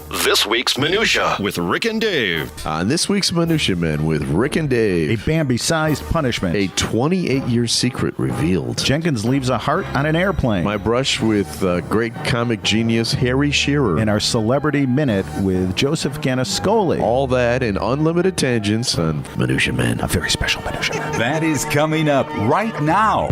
This week's Minutia with Rick and Dave. On this week's Minutia Men with Rick and Dave. A Bambi-sized punishment. A 28-year secret revealed. Jenkins leaves a heart on an airplane. My brush with great comic genius Harry Shearer. And our Celebrity Minute with Joseph Gannascoli. All that and unlimited tangents on Minutia Men. A very special Minutia Men. That is coming up right now.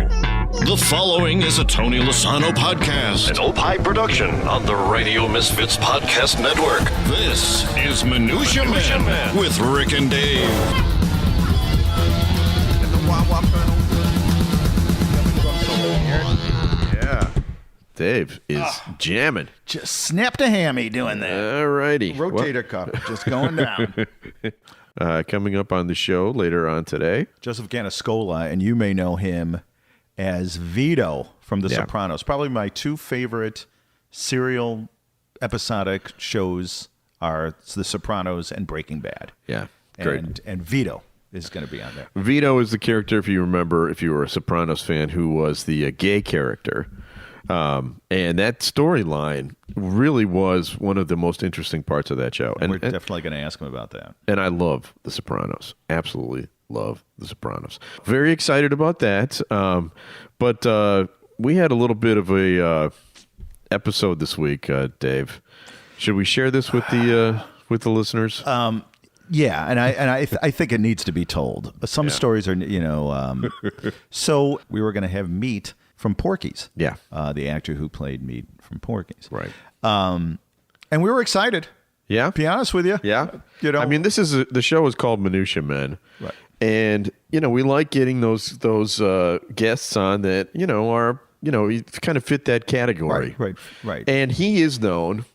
The following is a Tony Lasano podcast, an Opie production on the Radio Misfits Podcast Network. This is Minutia Men with Rick and Dave. Yeah. Dave is jamming. Just snapped a hammy doing that. All righty. Rotator cuff just going down. Coming up on the show later on today. Joseph Gannascoli, and you may know him as Vito from The Sopranos. Probably my two favorite serial episodic shows are The Sopranos and Breaking Bad. Yeah, great. And Vito is going to be on there. Vito is the character, if you remember, if you were a Sopranos fan, who was the gay character. And that storyline really was one of the most interesting parts of that show. And we're definitely going to ask him about that. And I love The Sopranos. Absolutely love The Sopranos. Very excited about that. But we had a little bit of a episode this week, Dave. Should we share this with the listeners? Yeah, and I think it needs to be told. Some stories are, so we were going to have Meat from Porky's. Yeah. The actor who played Meat from Porky's. Right. And we were excited. Yeah. To be honest with you. Yeah. I mean, the show is called Minutia Men. Right. And, we like getting those guests on that, are, kind of fit that category. Right. And he is known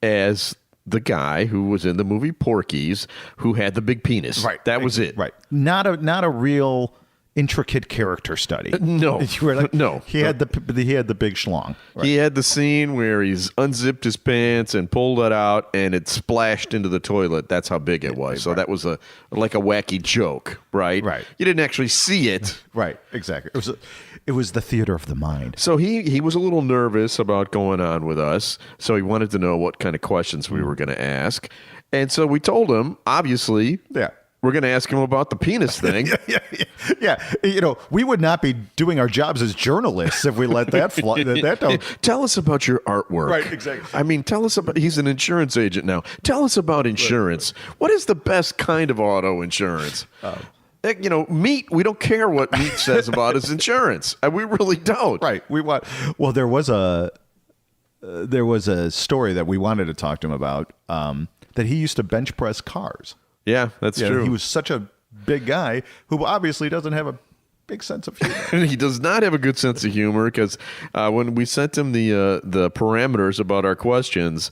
as the guy who was in the movie Porky's who had the big penis. Right. That was it. Right. Not a real intricate character study. No. No. He had the big schlong. Right. He had the scene where he's unzipped his pants and pulled it out and it splashed into the toilet. That's how big it was. So that was like a wacky joke, right? Right. You didn't actually see it. Right. Exactly. It was the theater of the mind. So he was a little nervous about going on with us. So he wanted to know what kind of questions we were going to ask. And so we told him, obviously, we're going to ask him about the penis thing. Yeah. We would not be doing our jobs as journalists if we let that fly. Tell us about your artwork. Right, exactly. I mean, tell us about, he's an insurance agent now. Tell us about insurance. Right. What is the best kind of auto insurance? Meat, we don't care what Meat says about his insurance. We really don't. Right. Well, there was a story that we wanted to talk to him about, that he used to bench press cars. Yeah, that's true. He was such a big guy who obviously doesn't have a big sense of humor. He does not have a good sense of humor because when we sent him the parameters about our questions,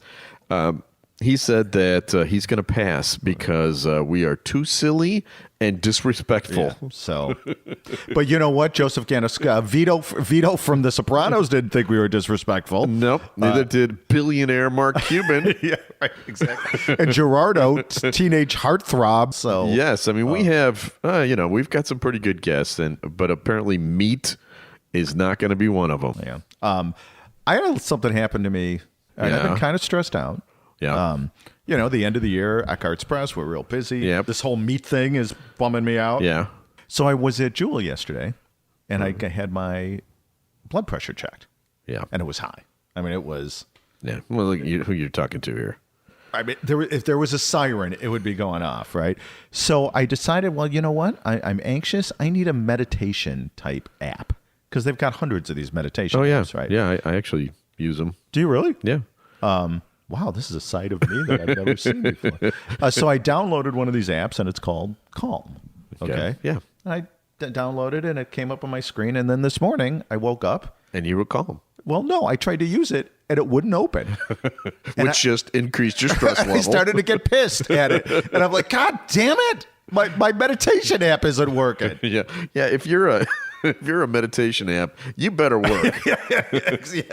he said that he's going to pass because we are too silly and disrespectful. Yeah, so, but you know what? Joseph Gannascoli, Vito from The Sopranos didn't think we were disrespectful. Nope. Neither did billionaire Mark Cuban. Yeah, right, exactly. And Gerardo, teenage heartthrob. So yes, I mean we have, we've got some pretty good guests, but apparently Meat is not going to be one of them. Yeah. I had something happen to me, and I've been kind of stressed out. Yeah. The end of the year, Eckhart's Press, we're real busy. Yep. This whole Meat thing is bumming me out. Yeah. So I was at Jewel yesterday, and I had my blood pressure checked. Yeah. And it was high. I mean, it was... Yeah. Well, who you're talking to here. I mean, if there was a siren, it would be going off, right? So I decided, well, you know what? I'm anxious. I need a meditation type app because they've got hundreds of these meditation apps, right? Yeah, I actually use them. Do you really? Yeah. Wow, this is a side of me that I've never seen before. So I downloaded one of these apps, and it's called Calm. Okay? Yeah. And I downloaded it, and it came up on my screen. And then this morning, I woke up. And you were calm. Well, no, I tried to use it, and it wouldn't open. Which just increased your stress level. I started to get pissed at it. And I'm like, God damn it. My meditation app isn't working. Yeah. If you're a meditation app, you better work. Yeah,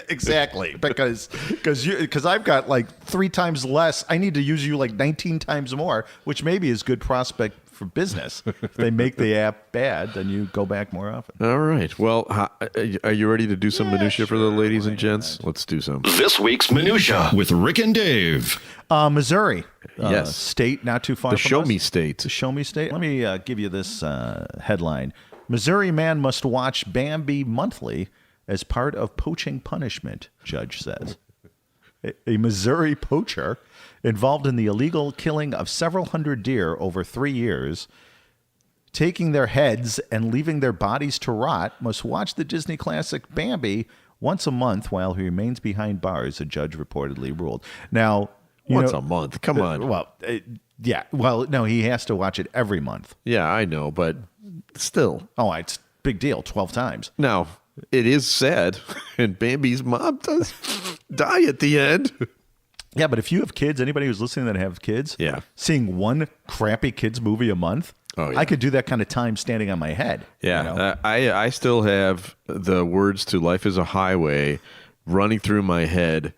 exactly. Because I've got like 3 times less. I need to use you like 19 times more, which maybe is good prospect for business. If they make the app bad, then you go back more often. All right. Well, are you ready to do some minutia for the ladies and gents? Let's do some. This week's Minutia with Rick and Dave. Missouri. Yes. State not too far The from show us. me state. The show me state. Let me give you this headline. Missouri man must watch Bambi monthly as part of poaching punishment, judge says. A Missouri poacher involved in the illegal killing of several hundred deer over 3 years, taking their heads and leaving their bodies to rot, must watch the Disney classic Bambi once a month while he remains behind bars, a judge reportedly ruled. Now, Once a month. Come on. Yeah. Well, no, he has to watch it every month. Yeah, I know, but still. Oh, it's a big deal. 12 times. Now, it is sad, and Bambi's mom does die at the end. Yeah, but if you have kids, anybody who's listening that have kids, Yeah. seeing one crappy kids movie a month, Oh, yeah. I could do that kind of time standing on my head. Yeah, you know? I still have the words to "Life is a Highway" running through my head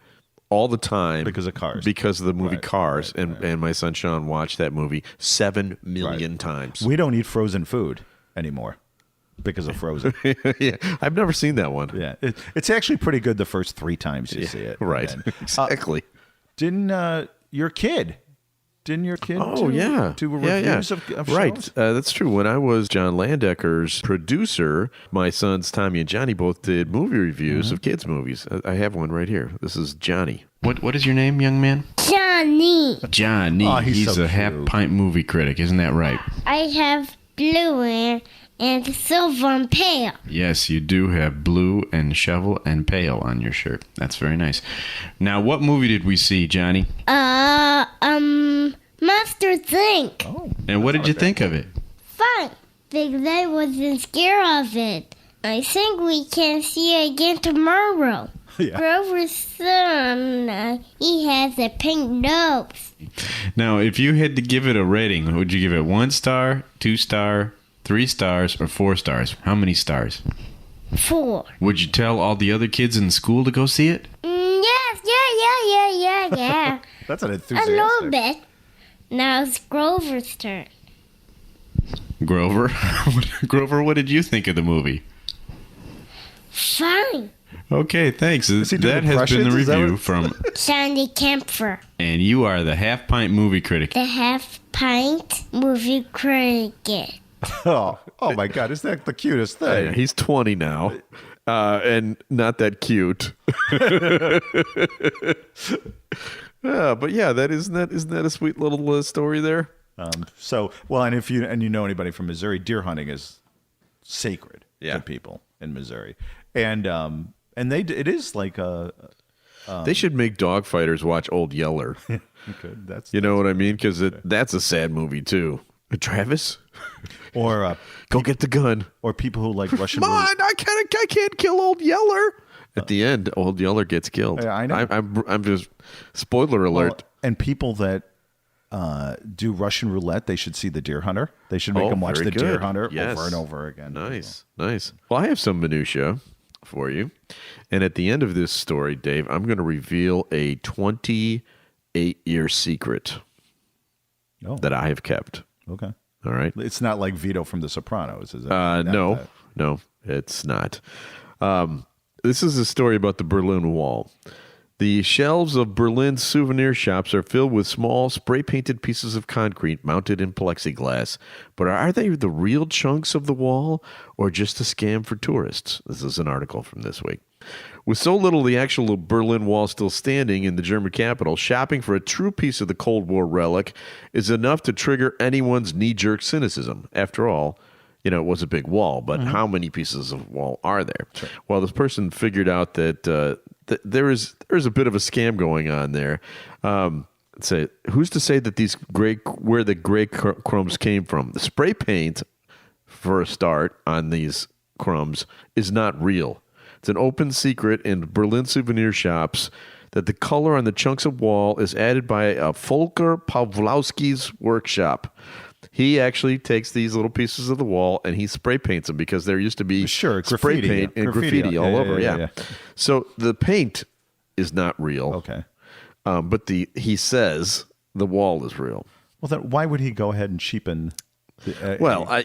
all the time Because of Cars. Because of the movie Right, Cars, and my son Sean watched that movie 7 million times. We don't eat frozen food anymore because of Frozen. Yeah, I've never seen that one. Yeah, it's actually pretty good the first 3 times you see it. Right, And then- exactly. Didn't your kid Oh, do, yeah. do Yeah, reviews yeah. of Right. shows? That's true. When I was John Landecker's producer, my sons Tommy and Johnny both did movie reviews of kids' movies. I have one right here. This is Johnny. What is your name, young man? Johnny. Johnny. Oh, he's so a half cute. pint movie critic, isn't that right? I have blue and silver and pale. Yes, you do have blue and shovel and pail on your shirt. That's very nice. Now, what movie did we see, Johnny? Monster Inc. Oh, And what did you think of it? Fun, because I wasn't scared of it. I think we can see it again tomorrow. Yeah. Grover's son, he has a pink nose. Now, if you had to give it a rating, would you give it 1 star, 2 star, 3 stars, or 4 stars? How many stars? 4. Would you tell all the other kids in school to go see it? Yes, yeah. That's an A enthusiastic. little bit. Now it's Grover's turn. Grover? Grover, what did you think of the movie? Fine. Okay, thanks. he doing That has been the impressions? Is that review what- from... Sandy Kemper, And you are the half pint movie critic. the half pint movie critic. Oh my God! Isn't that the cutest thing? He's 20 now, and not that cute. But yeah, isn't that a sweet little story there? And if you know anybody from Missouri, deer hunting is sacred to people in Missouri, and it is like They should make dog fighters watch Old Yeller. that's You know what I mean? Because that's a sad movie too. Travis, or go get the gun. or people who like Russian. Come on, I can't kill Old Yeller. At the end, Old Yeller gets killed. Yeah, I know. I'm just spoiler alert. And people that do Russian roulette, they should see The Deer Hunter. They should make them watch very The Deer good. Hunter Yes. over and over again. Nice. Well, I have some minutia for you. And at the end of this story, Dave, I'm going to reveal a 28-year secret Oh, that I have kept. okay. All right. It's not like Vito from The Sopranos, is it? No, it's not. This is a story about the Berlin Wall. The shelves of Berlin's souvenir shops are filled with small, spray-painted pieces of concrete mounted in plexiglass. But are they the real chunks of the wall or just a scam for tourists? This is an article from this week. With so little of the actual Berlin Wall still standing in the German capital, shopping for a true piece of the Cold War relic is enough to trigger anyone's knee-jerk cynicism. After all, it was a big wall, but how many pieces of wall are there? Sure. Well, this person figured out that there is a bit of a scam going on there. Who's to say that where the gray crumbs came from? The spray paint, for a start, on these crumbs is not real. It's an open secret in Berlin souvenir shops that the color on the chunks of wall is added by Volker Pawlowski's workshop. He actually takes these little pieces of the wall and he spray paints them because there used to be spray graffiti, paint and graffiti all over. Yeah. Yeah. So the paint is not real. Okay. But he says the wall is real. Well, then why would he go ahead and cheapen Well,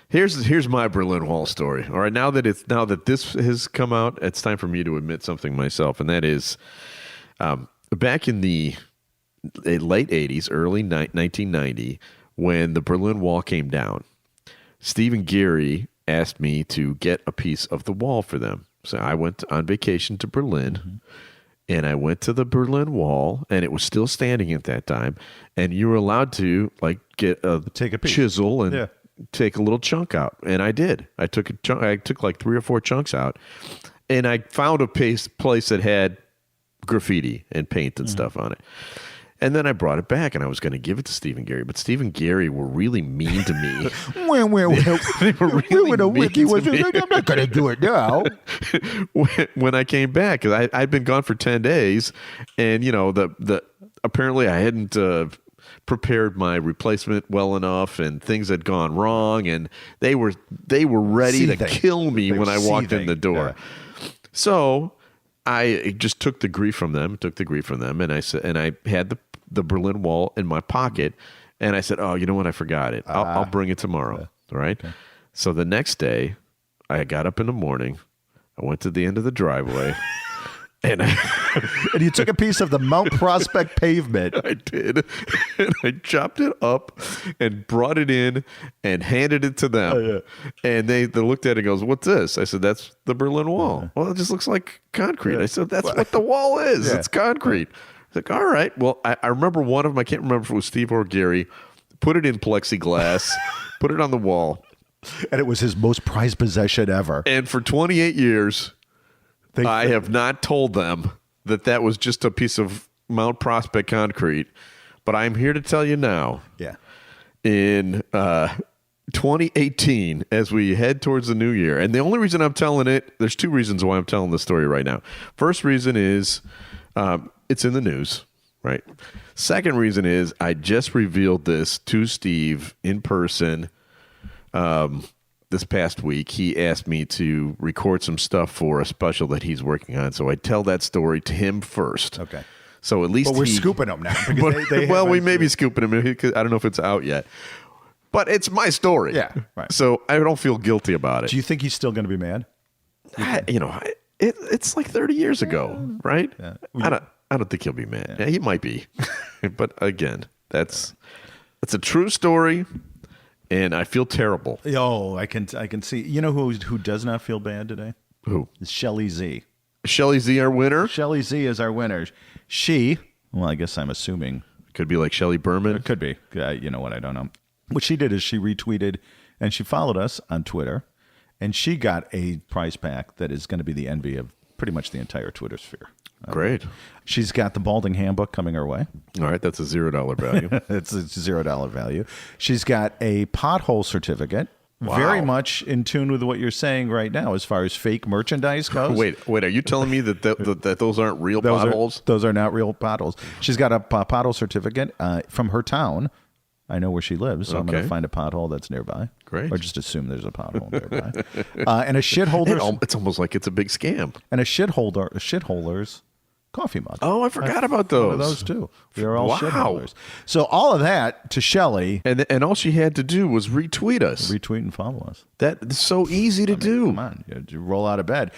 here's my Berlin Wall story. All right, now that this has come out, it's time for me to admit something myself, and that is, back in the late '80s, early 1990, when the Berlin Wall came down, Steve and Gary asked me to get a piece of the wall for them. So I went on vacation to Berlin, and I went to the Berlin Wall, and it was still standing at that time. And you were allowed to take a chisel and take a little chunk out, and I did. I took a chunk. I took like 3 or 4 chunks out, and I found a place that had graffiti and paint and stuff on it. And then I brought it back, and I was going to give it to Steve and Gary, but Steve and Gary were really mean to me. They were really mean to me. I'm not going to do it now. When I came back, because I'd been gone for 10 days, and apparently I hadn't prepared my replacement well enough, and things had gone wrong, and they were ready to kill me when I walked in the door. Yeah. So I just took the grief from them, and I said, and I had the Berlin Wall in my pocket, and I said, "Oh, you know what? I forgot it. I'll bring it tomorrow." Right. Okay. So the next day, I got up in the morning, I went to the end of the driveway, and you took a piece of the Mount Prospect pavement. I did, and I chopped it up and brought it in and handed it to them. Oh, yeah. And they looked at it and goes, "What's this?" I said, "That's the Berlin Wall." Yeah. "Well, it just looks like concrete." Yeah. I said, "That's what the wall is. Yeah. It's concrete." I was like, "All right." Well, I remember one of them, I can't remember if it was Steve or Gary, put it in plexiglass, put it on the wall. And it was his most prized possession ever. And for 28 years, I have not told them that was just a piece of Mount Prospect concrete. But I'm here to tell you now. Yeah. In 2018, as we head towards the new year, and the only reason I'm telling it, there's 2 reasons why I'm telling the story right now. First reason is it's in the news, right? Second reason is I just revealed this to Steve in person this past week. He asked me to record some stuff for a special that he's working on, so I tell that story to him first. Okay. So at least we're scooping him now. We may be scooping him. I don't know if it's out yet. But it's my story. Yeah, right. So I don't feel guilty about it. Do you think he's still going to be mad? It's like 30 years ago, right? Yeah. I don't think he'll be mad. Yeah, he might be. But again, that's a true story, and I feel terrible. Oh, I can see. You know who does not feel bad today? Who? It's Shelly Z. Shelly Z, our winner? Shelly Z is our winner. I guess I'm assuming. Could be like Shelly Berman. It could be. You know what? I don't know. What she did is she retweeted, and she followed us on Twitter, and she got a prize pack that is going to be the envy of pretty much the entire Twitter sphere. Great. She's got the Balding Handbook coming her way. All right, that's a $0 value. It's a $0 value. She's got a pothole certificate. Wow. Very much in tune with what you're saying right now as far as fake merchandise goes. Wait, are you telling me that those aren't real potholes? Those are not real potholes. She's got a pothole certificate from her town. I know where she lives, so I'm going to find a pothole that's nearby. Great. Or just assume there's a pothole nearby. And a shit holder. It's almost like it's a big scam. And a shit holder's coffee mug. Oh, I forgot about those. One of those too. We are all shit holders. So all of that to Shelly. And all she had to do was retweet us. Retweet and follow us. That's so easy to do. Come on. You roll out of bed.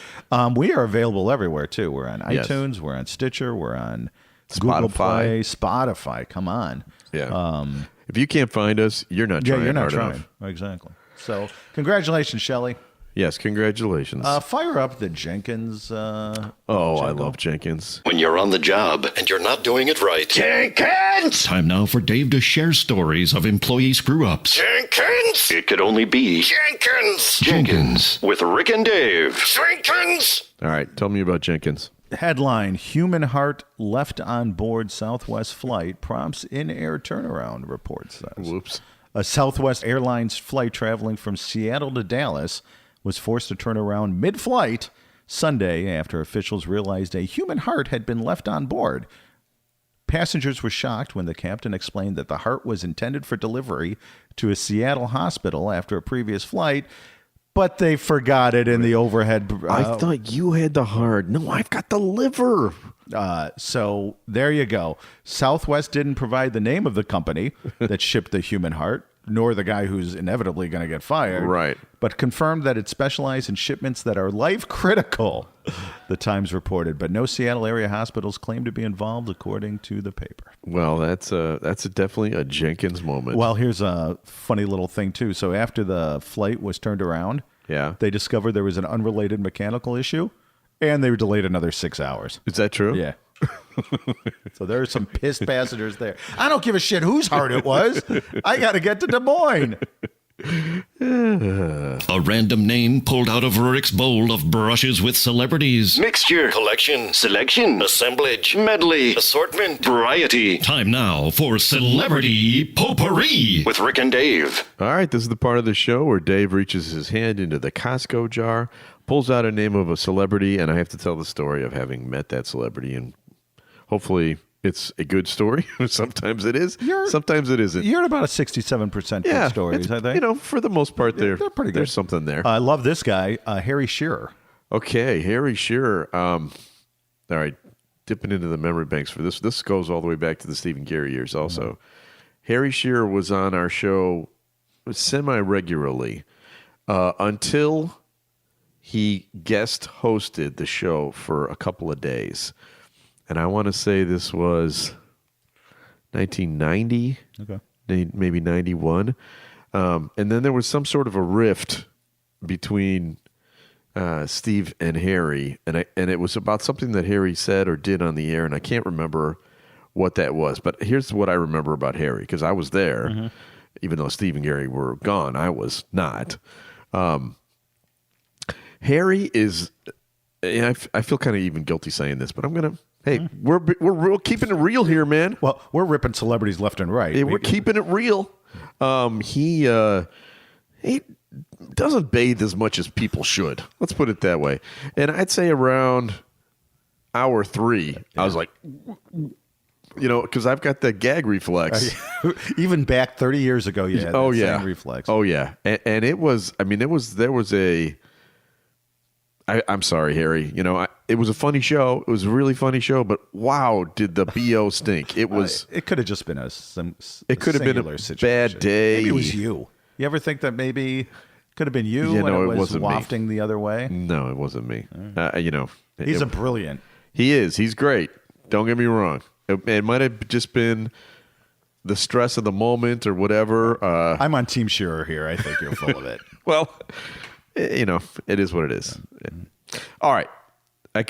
We are available everywhere too. We're on iTunes. We're on Stitcher. We're on Google Play. Spotify. Come on. Yeah. If you can't find us, you're not trying hard enough. Exactly. So congratulations, Shelly. Yes, congratulations. Fire up the Jenkins. I love Jenkins. When you're on the job and you're not doing it right. Jenkins! Time now for Dave to share stories of employee screw-ups. Jenkins! It could only be Jenkins with Rick and Dave. Jenkins! All right, tell me about Jenkins. Headline, human heart left on board Southwest flight prompts in-air turnaround, report says. Whoops. A Southwest Airlines flight traveling from Seattle to Dallas was forced to turn around mid-flight Sunday after officials realized a human heart had been left on board. Passengers were shocked when the captain explained that the heart was intended for delivery to a Seattle hospital after a previous flight, But they forgot it in the overhead. I thought you had the heart. No, I've got the liver. So there you go. Southwest didn't provide the name of the company that shipped the human heart, nor the guy who's inevitably going to get fired. Right. But confirmed that it specialized in shipments that are life critical, the Times reported. But no Seattle area hospitals claim to be involved, according to the paper. Well, that's definitely a Jenkins moment. Well, here's a funny little thing, too. So after the flight was turned around, they discovered there was an unrelated mechanical issue, and they were delayed another 6 hours. Is that true? Yeah. So there are some pissed passengers there. I don't give a shit whose heart it was. I got to get to Des Moines. A random name pulled out of Rurik's bowl of brushes with celebrities. Mixture, collection, selection, assemblage, medley, assortment, variety. Time now for Celebrity Potpourri With Rick and Dave. All right, this is the part of the show where Dave reaches his hand into the Costco jar, pulls out a name of a celebrity, and I have to tell the story of having met that celebrity, and hopefully it's a good story. Sometimes it is. Sometimes it isn't. You're at about a 67% good stories, I think. You know, for the most part, they're pretty good. There's something there. I love this guy, Harry Shearer. Okay, Harry Shearer. All right, dipping into the memory banks for this. This goes all the way back to the Stephen Gary years also. Mm-hmm. Harry Shearer was on our show semi-regularly until he guest hosted the show for a couple of days. And I want to say this was 1990, maybe 91. And then there was some sort of a rift between Steve and Harry. And it was about something that Harry said or did on the air, and I can't remember what that was. But here's what I remember about Harry, because I was there. Even though Steve and Gary were gone, I was not. Harry is... I feel kind of even guilty saying this, but I'm going to... Hey, we're keeping it real here, man. Well, we're ripping celebrities left and right. Hey, we're keeping it real. He doesn't bathe as much as people should. Let's put it that way. And I'd say around hour 3, I was like, because I've got the gag reflex. Even back 30 years ago, you had that same reflex. Oh, yeah. And it was, there was a... I'm sorry, Harry. It was a funny show. It was a really funny show, but wow, did the BO stink. It was. It could have just been a situation. Bad day. Maybe it was you. You ever think that maybe it could have been you when it wasn't wafting the other way? No, it wasn't me. He's a brilliant. He is. He's great. Don't get me wrong. It might have just been the stress of the moment or whatever. I'm on Team Shearer here. I think you're full of it. Well, it is what it is. All right.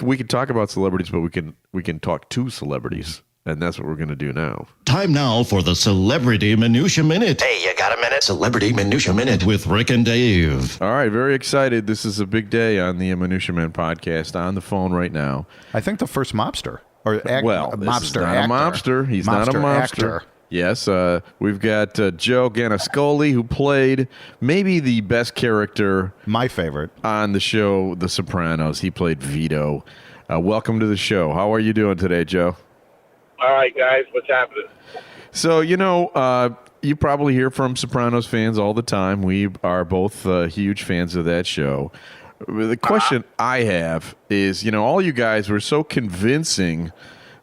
We can talk about celebrities, but we can talk to celebrities, and that's what we're going to do now. Time now for the Celebrity Minutia Minute. Hey, you got a minute? Celebrity Minutia Minute. With Rick and Dave. All right, very excited. This is a big day on the Minutia Man podcast. On the phone right now. I think the first mobster. Mobster not actor. A mobster. He's not a mobster. Actor. Yes, we've got Joe Gannascoli, who played maybe the best character, my favorite, on the show The Sopranos. He played Vito. Welcome to the show. How are you doing today, Joe? All right, guys. What's happening? So, you probably hear from Sopranos fans all the time. We are both huge fans of that show. The question I have is, all you guys were so convincing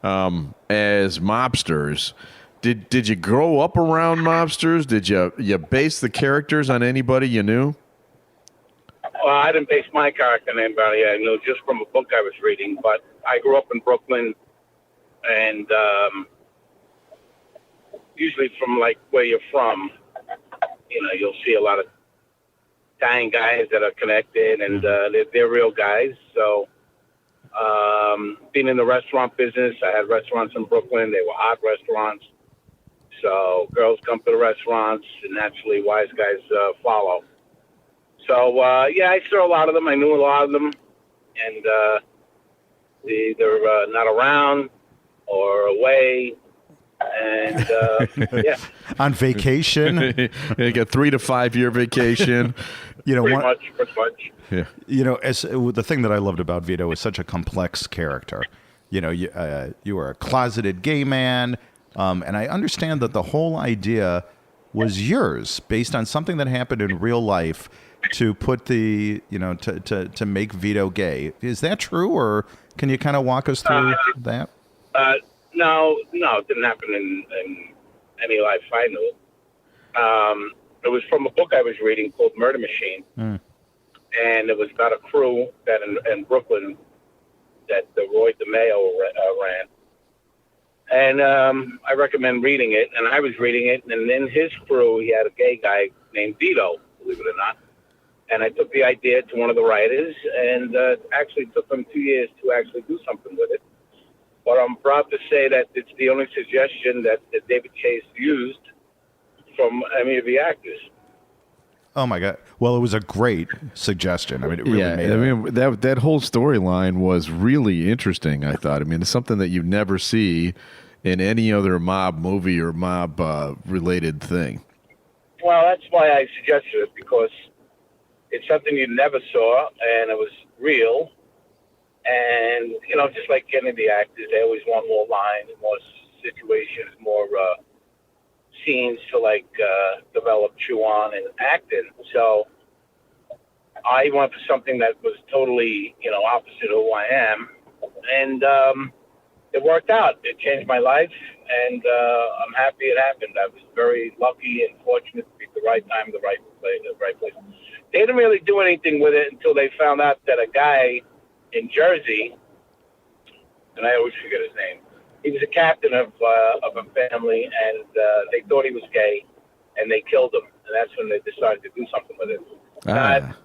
as mobsters. Did you grow up around mobsters? Did you base the characters on anybody you knew? Well, I didn't base my character on anybody I knew, just from a book I was reading. But I grew up in Brooklyn, and usually from like where you're from, you'll see a lot of Italian guys that are connected, and they're real guys. So being in the restaurant business, I had restaurants in Brooklyn. They were hot restaurants. So girls come to the restaurants, and naturally wise guys follow. So, I saw a lot of them. I knew a lot of them. And they're either not around or away. And, on vacation. You got 3 to 5 year vacation. Pretty much. Yeah. As the thing that I loved about Vito is such a complex character. You were a closeted gay man. And I understand that the whole idea was yours based on something that happened in real life to put the, to make Vito gay. Is that true, or can you kind of walk us through that? No, it didn't happen in any life I knew. It was from a book I was reading called Murder Machine, and it was about a crew that in Brooklyn that Roy DeMeo ran. And I recommend reading it, and I was reading it, and in his crew, he had a gay guy named Vito, believe it or not. And I took the idea to one of the writers, and actually took them 2 years to actually do something with it. But I'm proud to say that it's the only suggestion that David Chase used from any of the actors. Oh my God! Well, it was a great suggestion. I mean, it really made it. That whole storyline was really interesting. I thought. I mean, it's something that you never see in any other mob movie or mob related thing. Well, that's why I suggested it, because it's something you never saw, and it was real. And just like any of the actors, they always want more lines, more situations, more scenes to develop, chew on, and act in. So I went for something that was totally, opposite of who I am, and it worked out. It changed my life, and I'm happy it happened. I was very lucky and fortunate to be at the right time, the right place. They didn't really do anything with it until they found out that a guy in Jersey, and I always forget his name, he was a captain of a family, and they thought he was gay, and they killed him. And that's when they decided to do something with it.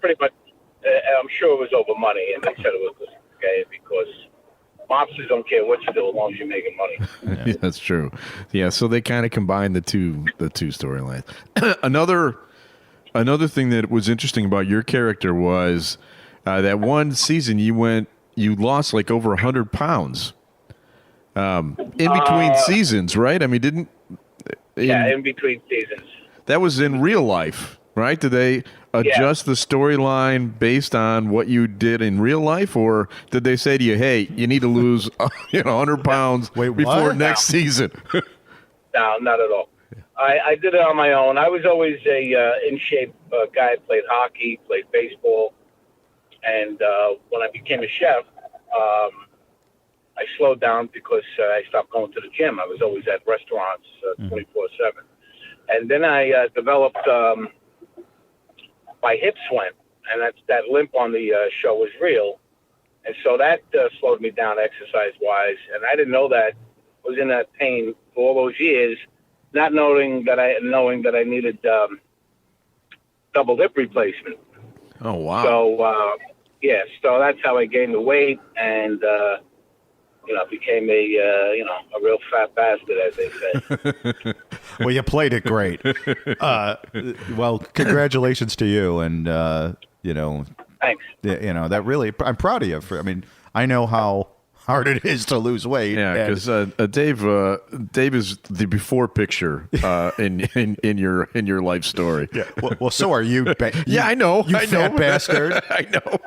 Pretty much, I'm sure it was over money, and they said it was gay because mobsters don't care what you do as long as you're making money. Yeah, that's true. Yeah, so they kind of combined the two storylines. Another thing that was interesting about your character was that one season you lost like over 100 pounds. In between seasons, right? I mean, in between seasons. That was in real life, right? Did they adjust the storyline based on what you did in real life, or did they say to you, "Hey, you need to lose 100 pounds before next season"? No, not at all. I did it on my own. I was always a in shape guy. Played hockey, played baseball, and when I became a chef, I slowed down because I stopped going to the gym. I was always at restaurants 24/7. And then I developed, my hips went, and that limp on the show was real. And so that slowed me down exercise-wise. And I didn't know that. I was in that pain for all those years, not knowing that I needed double hip replacement. Oh, wow. So, so that's how I gained the weight, and became a real fat bastard, as they say. Well, you played it great. Well, congratulations to you, and thanks. That really, I'm proud of you. I know how hard it is to lose weight. Yeah, because Dave is the before picture in your life story. Yeah. Well, so are you. Yeah, I know. You fat bastard. I know.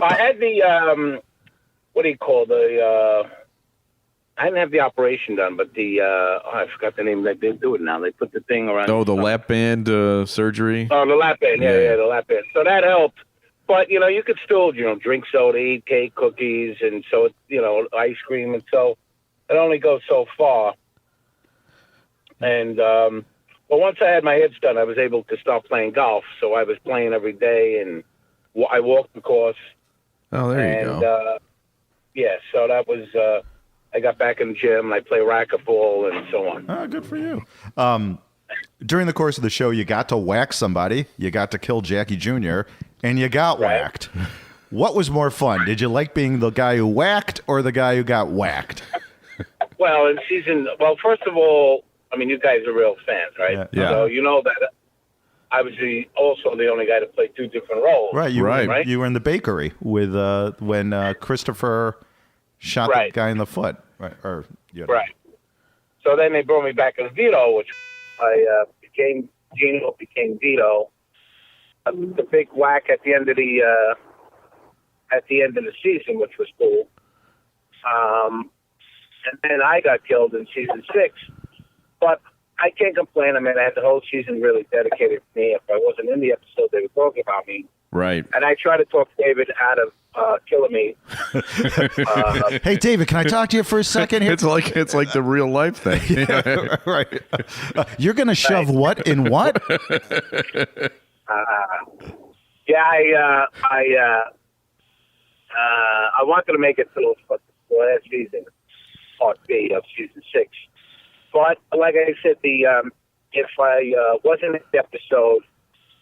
I had the what do you call I didn't have the operation done, but I forgot the name. They do it now. They put the thing around. Oh, the lap band surgery. Oh, the lap band. Yeah, the lap band. So that helped. But, you could still, drink soda, eat cake, cookies, and so, ice cream. And so it only goes so far. And, but once I had my hips done, I was able to start playing golf. So I was playing every day, and I walked the course. Oh, there you go. So that was, I got back in the gym, and I play racquetball and so on. Oh, good for you. During the course of the show, you got to whack somebody. You got to kill Jackie Jr., and you got whacked. What was more fun? Did you like being the guy who whacked or the guy who got whacked? Well, first of all, you guys are real fans, right? Yeah. So you know that I was also the only guy to play two different roles. Right. You were in the bakery with when Christopher shot the guy in the foot. Right. Right. So then they brought me back as Vito, which I became Vito. The big whack at the end of the season, which was cool. And then I got killed in season 6. But I can't complain. I mean, I had the whole season really dedicated to me. If I wasn't in the episode, they were talking about me. Right. And I try to talk David out of killing me. Hey, David, can I talk to you for a second here? It's like the real life thing. Yeah, right. You're going to shove what in what? I wanted to make it to the last season, part B of season 6. But like I said, if I wasn't in the episode,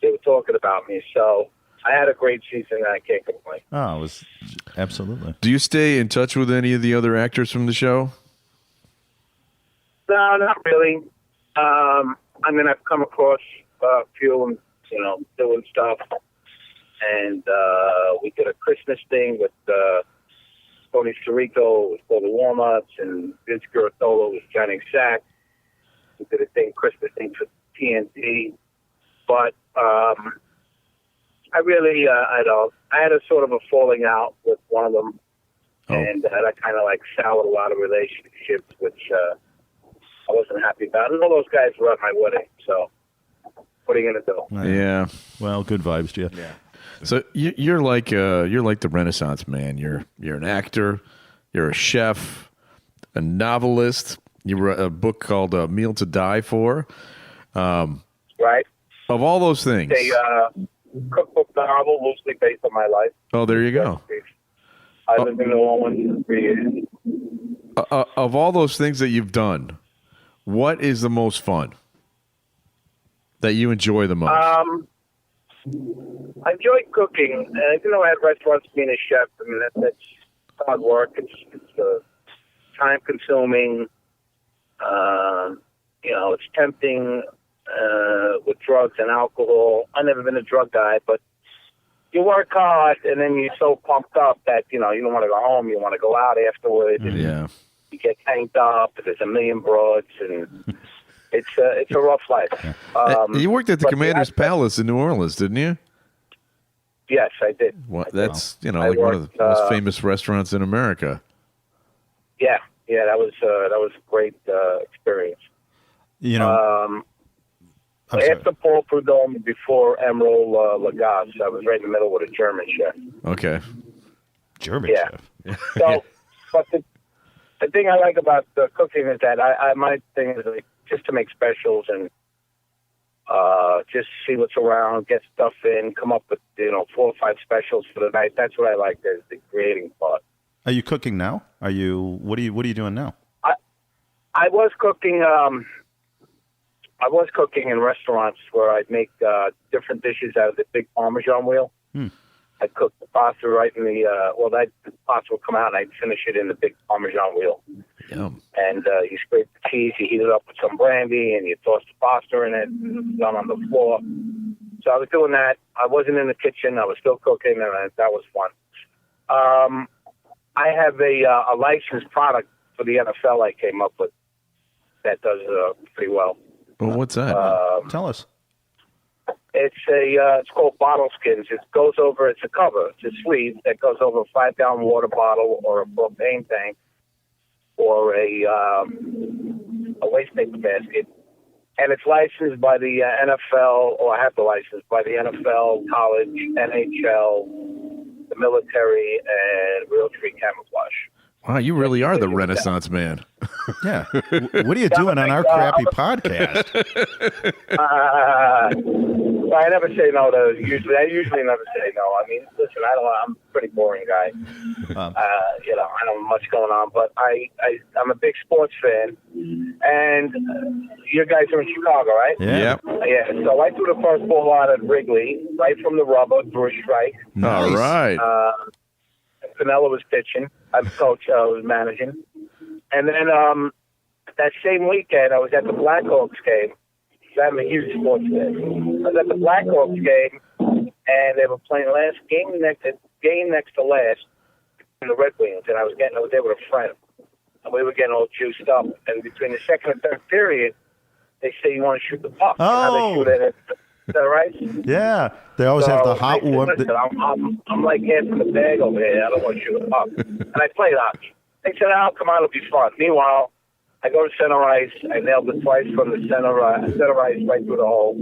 they were talking about me. So I had a great season, and I can't complain. Oh, it was absolutely. Do you stay in touch with any of the other actors from the show? No, not really. I mean, I've come across a few of them, doing stuff. And we did a Christmas thing with Tony Sirico with Golden Walnuts, and Vince Garofalo with Johnny Sack. We did a Christmas thing for TNT. But I really, I had a sort of a falling out with one of them. Oh. And that kind of soured a lot of relationships, which I wasn't happy about. And all those guys were at my wedding, so what are you going to do? Yeah. Well, good vibes, Jeff. Yeah. So you're like the Renaissance man. You're an actor, you're a chef, a novelist. You wrote a book called Meal to Die For. Right. Of all those things. A cookbook novel loosely based on my life. Oh, there you go. I lived in New Orleans for 3 years. Of all those things that you've done, what is the most fun that you enjoy the most? I enjoy cooking. Even though I had restaurants, being a chef, I mean, that's hard work. It's time consuming. It's tempting with drugs and alcohol. I've never been a drug guy, but you work hard, and then you're so pumped up that you don't want to go home. You want to go out afterwards. And yeah. You get tanked up. There's a million broads, and it's a rough life. You worked at the Commander's Palace in New Orleans, didn't you? Yes, I did. Well, that's one of the most famous restaurants in America. Yeah, that was a great experience. After Paul Prudhomme, before Emeril Lagasse, I was right in the middle with a German chef. Okay, German chef. So, but the thing I like about cooking is that my thing is just to make specials and just see what's around, get stuff in, come up with 4 or 5 specials for the night. That's what I like. Is the creating part. Are you cooking now? What are you doing now? I was cooking. I was cooking in restaurants where I'd make different dishes out of the big Parmesan wheel. I'd cook the pasta right in the the pasta would come out and I'd finish it in the big Parmesan wheel. Yum. And you scrape the cheese, you heat it up with some brandy, and you toss the pasta in it, done on the floor. So I was doing that. I wasn't in the kitchen. I was still cooking, and that was fun. I have a licensed product for the NFL I came up with that does pretty well. Well, what's that? Tell us. It's called Bottle Skins. It goes over. It's a cover. It's a sleeve that goes over a 5-gallon water bottle or a propane tank or a waste paper basket, and it's licensed by the NFL, or I have the license by the NFL, college, NHL, the military, and Realtree Camouflage. Wow, you really are the Renaissance man. Yeah. What are you doing on our crappy podcast? I never say no to. I usually never say no. I mean, listen, I'm a pretty boring guy. I don't have much going on, but I'm a big sports fan. And you guys are in Chicago, right? Yeah. Yeah. So I threw the first ball out at Wrigley, right from the rubber, through a strike. Nice. All right. Vanilla was pitching. I was managing. And then that same weekend, I was at the Blackhawks game. I'm a huge sports fan. I was at the Blackhawks game, and they were playing game next to last in the Red Wings, and I was there with a friend, and we were getting all juiced up. And between the second and third period, they say you want to shoot the puck. Oh, how they shoot it. Is that right? Yeah, they always have the hot one. I'm like half in the bag over here. I don't want to shoot the puck, and I played hockey. They said, "Oh, come on, it'll be fun." Meanwhile, I go to center ice. I nailed it twice from the center ice right through the hole.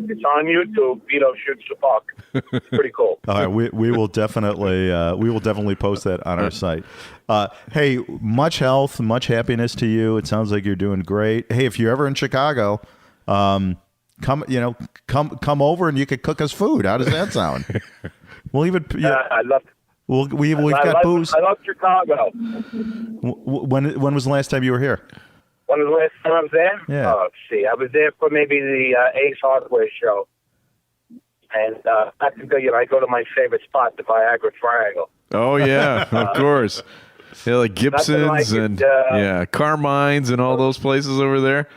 It's on YouTube. Vito shoots the puck. It's pretty cool. All right, we will definitely post that on our site. Hey, much health, much happiness to you. It sounds like you're doing great. Hey, if you're ever in Chicago, come over and you could cook us food. How does that sound? We'll even. I love. We've got booze. I love Chicago. When was the last time you were here? When was the last time I was there? Yeah. Oh, see, I was there for maybe the Ace Hardware show. And I go to my favorite spot, the Viagra Triangle. Oh, yeah, of course. Yeah, like Gibson's and Carmine's and all those places over there.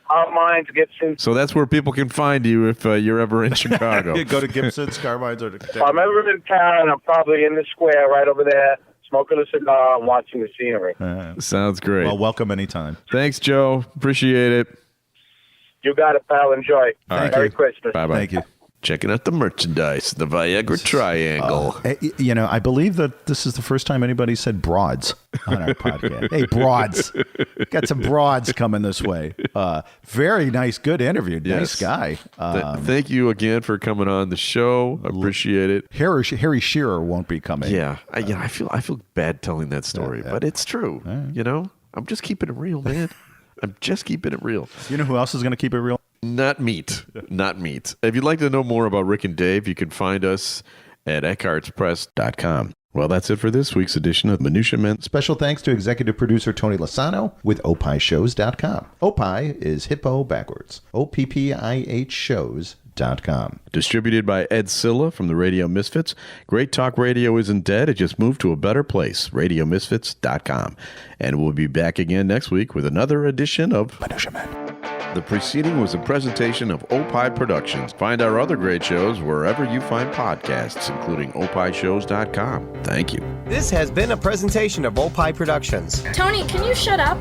Carmine's, Gibson's. So that's where people can find you if you're ever in Chicago. You go to Gibson's, Carmine's, or if I'm ever in town, I'm probably in the square right over there, smoking a cigar and watching the scenery. Sounds great. Well, welcome anytime. Thanks, Joe. Appreciate it. You got it, pal. Enjoy. Merry Christmas. Bye-bye. Thank you. Checking out the merchandise, the Viagra Triangle. I believe that this is the first time anybody said broads on our podcast. Hey, broads. Got some broads coming this way. Very nice, good interview. Nice guy. Thank you again for coming on the show. I appreciate it. Harry Shearer won't be coming. Yeah, I feel bad telling that story, but it's true. You know, I'm just keeping it real, man. I'm just keeping it real. You know who else is going to keep it real? Not meat. Not meat. If you'd like to know more about Rick and Dave, you can find us at eckhartspress.com. Well, that's it for this week's edition of Minutia Men. Special thanks to executive producer Tony Lasano with opishows.com. Opie is hippo backwards. OPPIH shows.com. Distributed by Ed Silla from the Radio Misfits. Great Talk Radio isn't dead. It just moved to a better place. RadioMisfits.com. And we'll be back again next week with another edition of Minutia Men. The preceding was a presentation of Opie Productions. Find our other great shows wherever you find podcasts, including opishows.com. Thank you. This has been a presentation of Opie Productions. Tony, can you shut up?